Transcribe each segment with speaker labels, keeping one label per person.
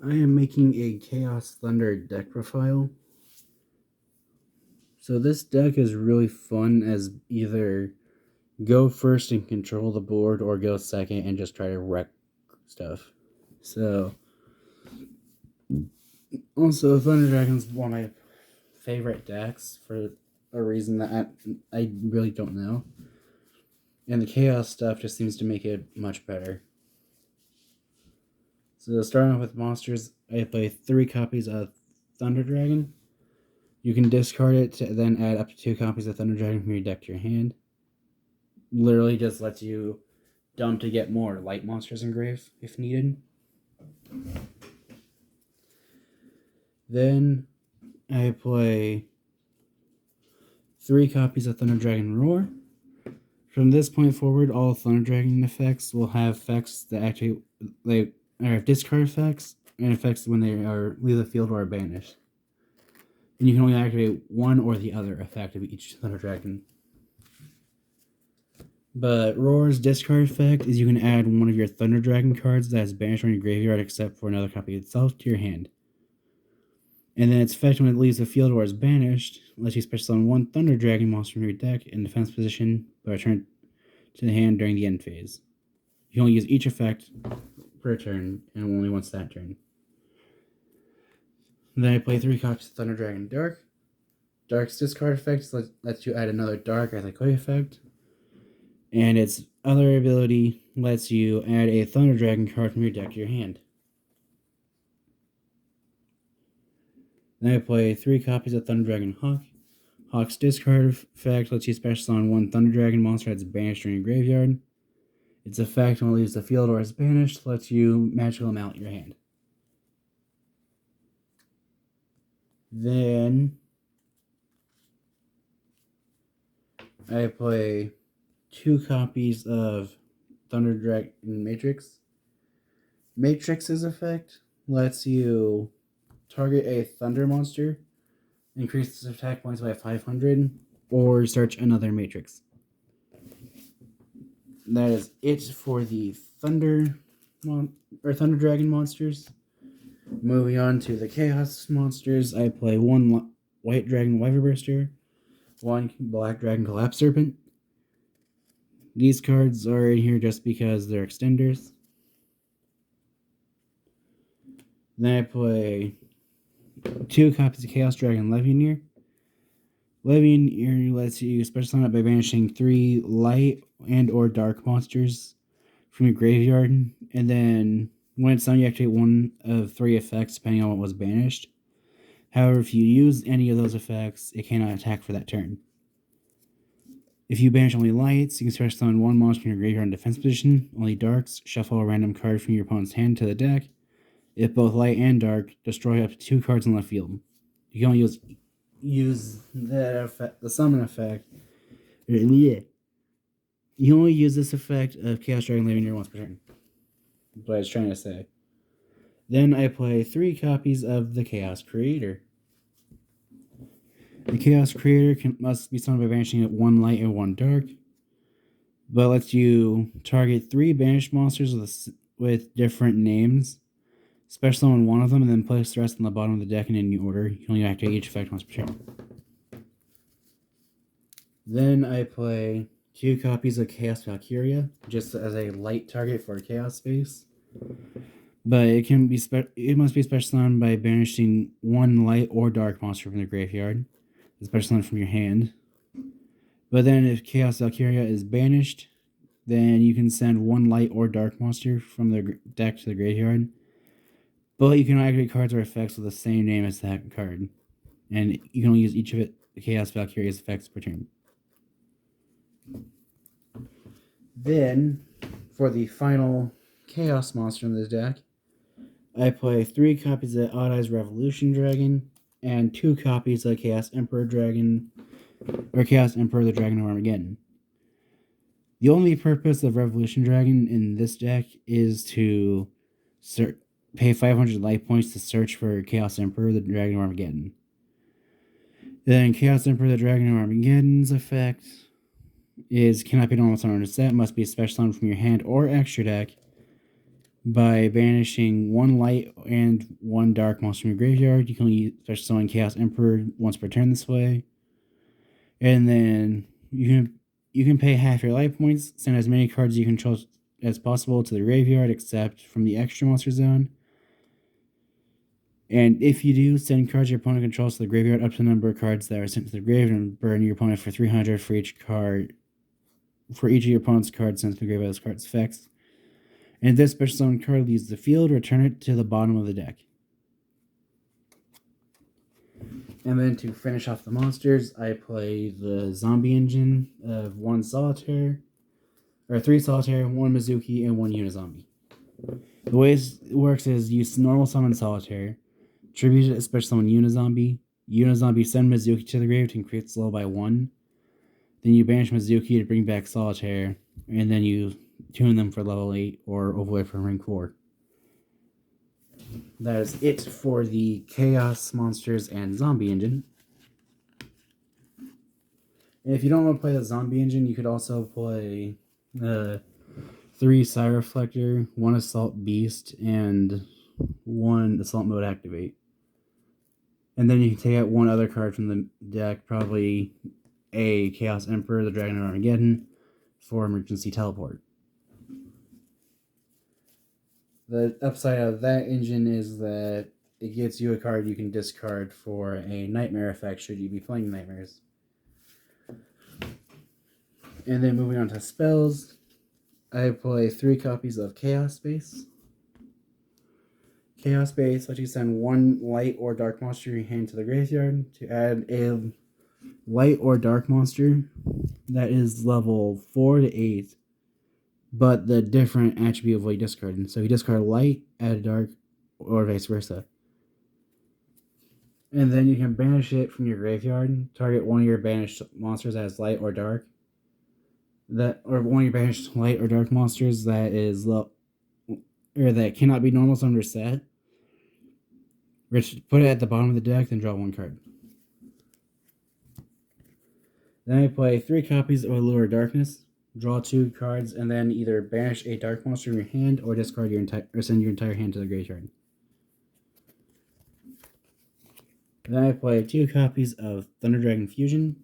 Speaker 1: I am making a Chaos Thunder deck profile. So this deck is really fun as either go first and control the board or go second and just try to wreck stuff. So also Thunder Dragon's one of my favorite decks for a reason that I really don't know. And the Chaos stuff just seems to make it much better. So starting off with monsters, I play 3 copies of Thunder Dragon. You can discard it to then add up to 2 copies of Thunder Dragon from your deck to your hand. Literally just lets you dump to get more light monsters engraved if needed. Then I play 3 copies of Thunder Dragon Roar. From this point forward, all Thunder Dragon effects will have effects that actually have discard effects and effects when they are leave the field or are banished. And you can only activate one or the other effect of each Thunder Dragon. But Roar's discard effect is you can add one of your Thunder Dragon cards that is banished from your graveyard except for another copy itself to your hand. And then its effect when it leaves the field or is banished lets you special summon one Thunder Dragon monster from your deck in defense position, but return to the hand during the end phase. You can only use each effect per turn, and only once that turn. Then I play 3 copies of Thunder Dragon Dark. Dark's discard effect lets you add another Dark as a quick effect. And its other ability lets you add a Thunder Dragon card from your deck to your hand. Then I play 3 copies of Thunder Dragon Hawk. Hawk's discard effect lets you special summon one Thunder Dragon monster that's banished from your graveyard. Its effect when it leaves the field or is banished lets you magical them out your hand. Then I play 2 copies of Thunder Dragon Matrix. Matrix's effect lets you target a Thunder monster, increase its attack points by 500, or search another Matrix. That is it for the Thunder Dragon monsters. Moving on to the Chaos monsters, I play 1 White Dragon Wyverburster, 1 Black Dragon Collapse Serpent. These cards are in here just because they're extenders. Then I play 2 copies of Chaos Dragon Levianeer. Levianeer lets you special summon it by banishing 3 light and or dark monsters from your graveyard, and then when it's done, you activate 1 of 3 effects depending on what was banished. However, if you use any of those effects, it cannot attack for that turn. If you banish only lights, you can special summon 1 monster from your graveyard in defense position. Only darks, shuffle a random card from your opponent's hand to the deck. If both light and dark, destroy up to 2 cards in left field. You can only use that effect, the summon effect. Yeah. You only use this effect of Chaos Dragon Levianeer once per turn. That's what I was trying to say. Then I play 3 copies of the Chaos Creator. The Chaos Creator must be summoned by banishing 1 light and 1 dark, but lets you target 3 banished monsters with different names. Special summon 1 of them and then place the rest on the bottom of the deck in any order. You only activate each effect once per turn. Then I play 2 copies of Chaos Valkyria, just as a light target for Chaos space. But it must be special summoned by banishing 1 light or dark monster from the graveyard. It's special summoned from your hand. But then if Chaos Valkyria is banished, then you can send 1 light or dark monster from the deck to the graveyard. But you can activate cards or effects with the same name as that card. And you can only use each of the Chaos Valkyria's effects per turn. Then, for the final Chaos monster in this deck, I play 3 copies of Odd Eyes Revolution Dragon and 2 copies of Chaos Emperor Dragon, or Chaos Emperor the Dragon of Armageddon. The only purpose of Revolution Dragon in this deck is to pay 500 life points to search for Chaos Emperor the Dragon of Armageddon. Then Chaos Emperor the Dragon of Armageddon's effect is cannot be normal summon on a set, must be a special summon from your hand or extra deck. By banishing one light and one dark monster from your graveyard, you can only special summon Chaos Emperor once per turn this way. And then you can pay half your life points, send as many cards you control as possible to the graveyard, except from the extra monster zone. And if you do, send cards your opponent controls to the graveyard up to the number of cards that are sent to the graveyard, and burn your opponent for 300 for each card. For each of your opponent's cards sent to the graveyard, this card's effects. And if this special summon card leaves the field, return it to the bottom of the deck. And then to finish off the monsters, I play the Zombie Engine of 1 Solitaire, or 3 Solitaire, 1 Mizuki, and 1 Unizombie. The way it works is you normal summon Solitaire, tribute it, special summon Unizombie. Unizombie send Mizuki to the grave to increase its level by 1. Then you banish Mizuki to bring back Solitaire, and then you tune them for level 8 or overlay for rank 4. That is it for the Chaos Monsters and Zombie Engine. And if you don't want to play the Zombie Engine, you could also play 3 Psyreflector, 1 Assault Beast, and 1 Assault Mode Activate. And then you can take out 1 other card from the deck, probably a Chaos Emperor, the Dragon of Armageddon, for emergency teleport. The upside of that engine is that it gets you a card you can discard for a Nightmare effect should you be playing Nightmares. And then moving on to spells, I play 3 copies of Chaos Base. Chaos Base lets you send 1 light or dark monster in your hand to the graveyard to add a light or dark monster that is level 4 to 8, but the different attribute of what you discard. So if you discard light, add dark, or vice versa. And then you can banish it from your graveyard. Target one of your banished monsters as light or dark. Or one of your banished light or dark monsters that is low, or that cannot be normal summoned or set. Put it at the bottom of the deck, then draw 1 card. Then I play 3 copies of Allure of Darkness, draw 2 cards, and then either banish a dark monster in your hand or discard your send your entire hand to the graveyard. Then I play 2 copies of Thunder Dragon Fusion.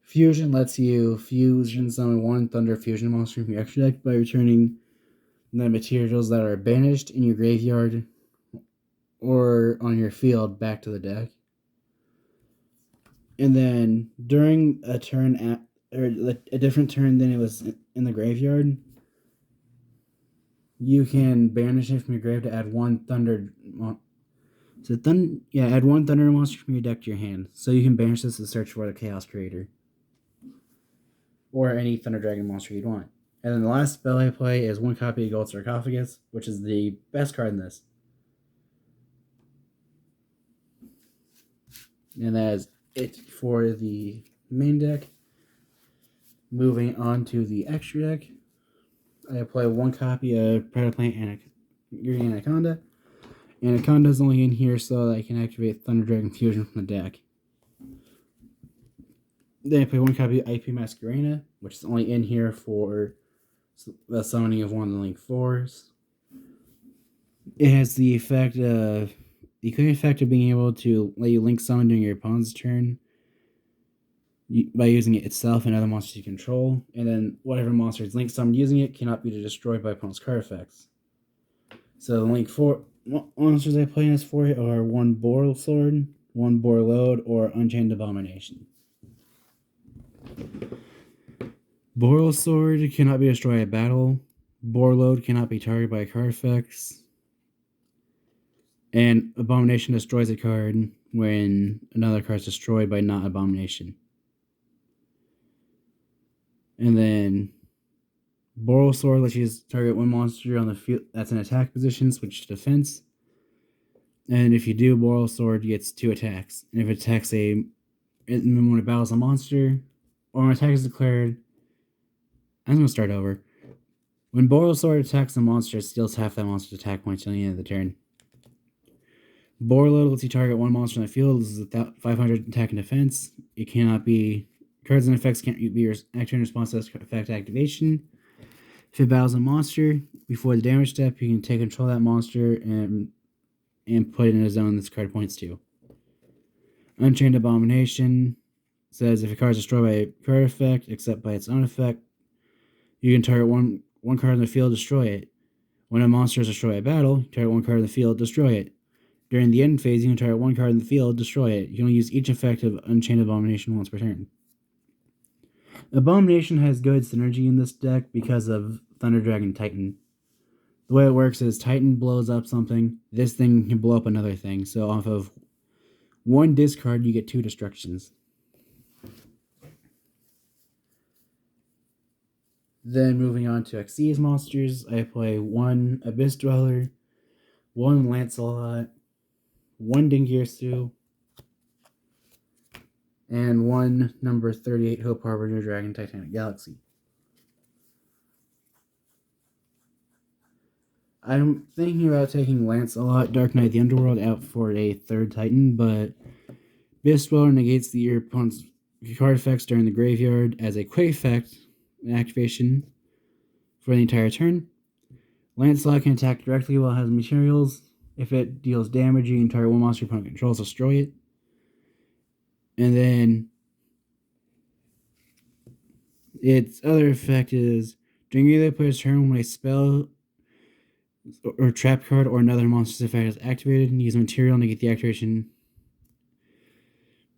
Speaker 1: Fusion lets you fusion summon 1 Thunder Fusion monster from your extra deck by returning the materials that are banished in your graveyard or on your field back to the deck. And then during a turn or a different turn than it was in the graveyard, you can banish it from your grave to add 1 thunder. Add 1 thunder monster from your deck to your hand. So you can banish this to search for the Chaos Creator or any Thunder Dragon monster you'd want. And then the last spell I play is 1 copy of Gold Sarcophagus, which is the best card in this. And that is it for the main deck. Moving on to the extra deck, I play 1 copy of Predaplant and Anaconda. Anaconda is only in here so that I can activate Thunder Dragon Fusion from the deck. Then I play 1 copy of IP Masquerena, which is only in here for the summoning of 1 of the Link 4s. It has the quick effect of being able to let you link summon during your opponent's turn by using it itself and other monsters you control, and then whatever monster is link summoned using it cannot be destroyed by opponent's card effects. So the Link 4 monsters I play in this for it are 1 Borrelsword, 1 Borreload, or Unchained Abomination. Borrelsword cannot be destroyed at battle. Borreload cannot be targeted by card effects. And Abomination destroys a card when another card is destroyed by not Abomination. And then Borrelsword lets you target 1 monster on the field that's in attack position, switch to defense. And if you do, Borrelsword gets 2 attacks. And if it attacks when it battles a monster, or when an attack is declared, I'm going to start over. When Borrelsword attacks a monster, it steals half that monster's attack points until the end of the turn. Borreload lets you target 1 monster on the field. This is without 500 attack and defense. It cannot be... Cards and effects can't be your action in response to effect activation. If it battles a monster before the damage step, you can take control of that monster and put it in a zone this card points to. Unchained Abomination says if a card is destroyed by a card effect, except by its own effect, you can target one card in the field, destroy it. When a monster is destroyed by battle, you target one card in the field, destroy it. During the end phase, you can target one card in the field, destroy it. You can only use each effect of Unchained Abomination once per turn. Abomination has good synergy in this deck because of Thunder Dragon Titan. The way it works is Titan blows up something, this thing can blow up another thing, so off of one discard, you get 2 destructions. Then moving on to Xyz monsters, I play 1 Abyss Dweller, 1 Lancelot, 1 Dingirsu, and 1 number 38 Hope Harbinger Dragon Titanic Galaxy. I'm thinking about taking Lancelot Dark Knight of the Underworld out for a 3rd Titan, but Abyss Dweller negates your opponent's card effects during the graveyard as a quick effect activation for the entire turn. Lancelot can attack directly while it has materials. If it deals damage, you can target one monster your opponent controls, destroy it. And then its other effect is during either player's turn, when a spell or trap card or another monster's effect is activated, and use material to negate the activation.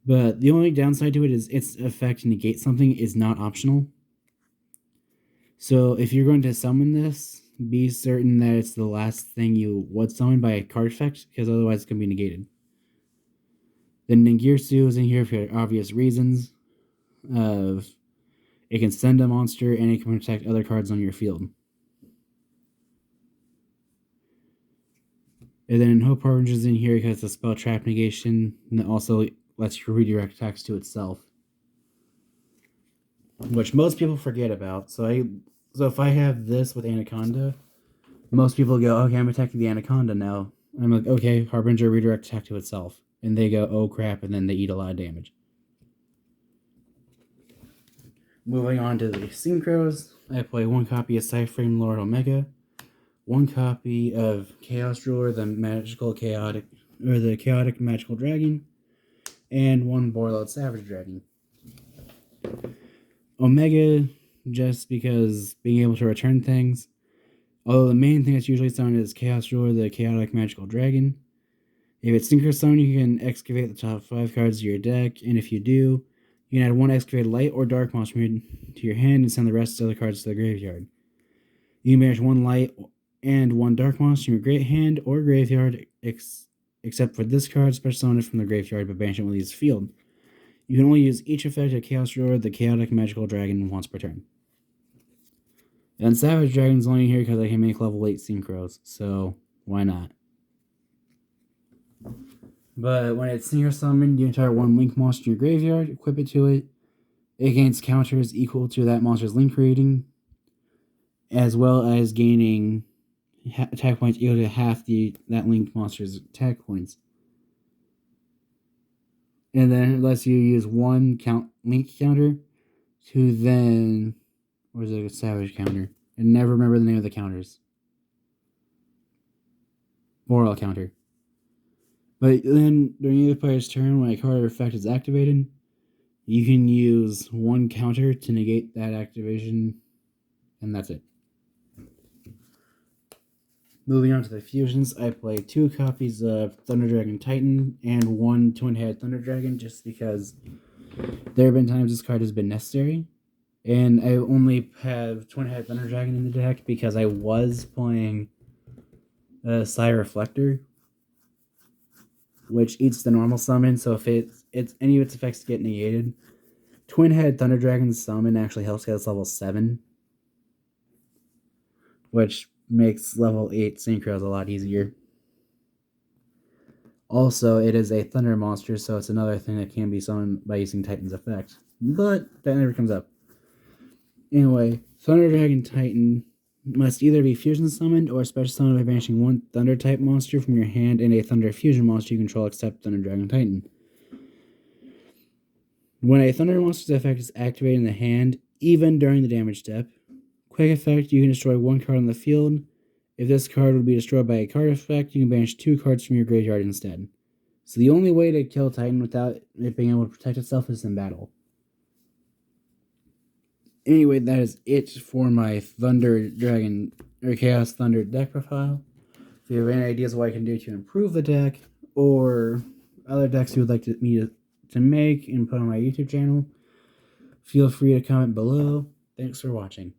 Speaker 1: But the only downside to it is its effect to negate something is not optional. So if you're going to summon this, be certain that it's the last thing you would summon by a card effect, because otherwise it's going to be negated. Then Ningirsu is in here for obvious reasons. It can send a monster and it can protect other cards on your field. And then Hope Harbinger is in here because it's a spell trap negation, and it also lets you redirect attacks to itself, which most people forget about. So if I have this with Anaconda, most people go, okay, I'm attacking the Anaconda now. I'm like, okay, Harbinger redirect attack to itself. And they go, oh crap, and then they eat a lot of damage. Moving on to the Synchros, I play 1 copy of Cyframe Lord Omega, 1 copy of Chaos Ruler, the Chaotic Magical Dragon, and 1 Borreload Savage Dragon. Omega, just because being able to return things. Although the main thing that's usually summoned is Chaos Ruler, the Chaotic Magical Dragon. If it's Synchro Summon, you can excavate the top 5 cards of your deck, and if you do, you can add 1 excavated light or dark monster to your hand and send the rest of the cards to the graveyard. You can banish 1 light and 1 dark monster from your great hand or graveyard, except for this card, special summon it from the graveyard, but banish it when it leaves the field. You can only use each effect of Chaos Ruler, the Chaotic Magical Dragon, once per turn. And Savage Dragon's only here because I can make level 8 Synchros, so why not? But when it's Synchro Summoned, you can target 1 Link monster in your graveyard, equip it to it. It gains counters equal to that monster's Link rating, as well as gaining attack points equal to half that Link monster's attack points. And then it lets you use 1 Link counter to then, or is it a Savage counter? I never remember the name of the counters. Moral counter. But then during either player's turn, when a card or effect is activated, you can use 1 counter to negate that activation, and that's it. Moving on to the fusions, I play 2 copies of Thunder Dragon Titan and 1 Twin-Headed Thunder Dragon, just because there have been times this card has been necessary. And I only have Twin-Headed Thunder Dragon in the deck because I was playing Psy Reflector, which eats the normal summon, so if it's any of its effects get negated, Twin-Headed Thunder Dragon's summon actually helps get us level 7, which makes level 8 Synchros a lot easier. Also, it is a Thunder monster, so it's another thing that can be summoned by using Titan's effect, but that never comes up. Anyway, Thunder Dragon Titan must either be fusion summoned or special summoned by banishing 1 Thunder type monster from your hand and a Thunder fusion monster you control except Thunder Dragon Titan. When a Thunder monster's effect is activated in the hand, even during the damage step, Quick effect, you can destroy one card on the field. If this card would be destroyed by a card effect, you can banish 2 cards from your graveyard instead. So the only way to kill Titan without it being able to protect itself is in battle. Anyway, that is it for my Thunder Dragon or Chaos Thunder deck profile. If you have any ideas what I can do to improve the deck, or other decks you would like me to make and put on my YouTube channel, feel free to comment below. Thanks for watching.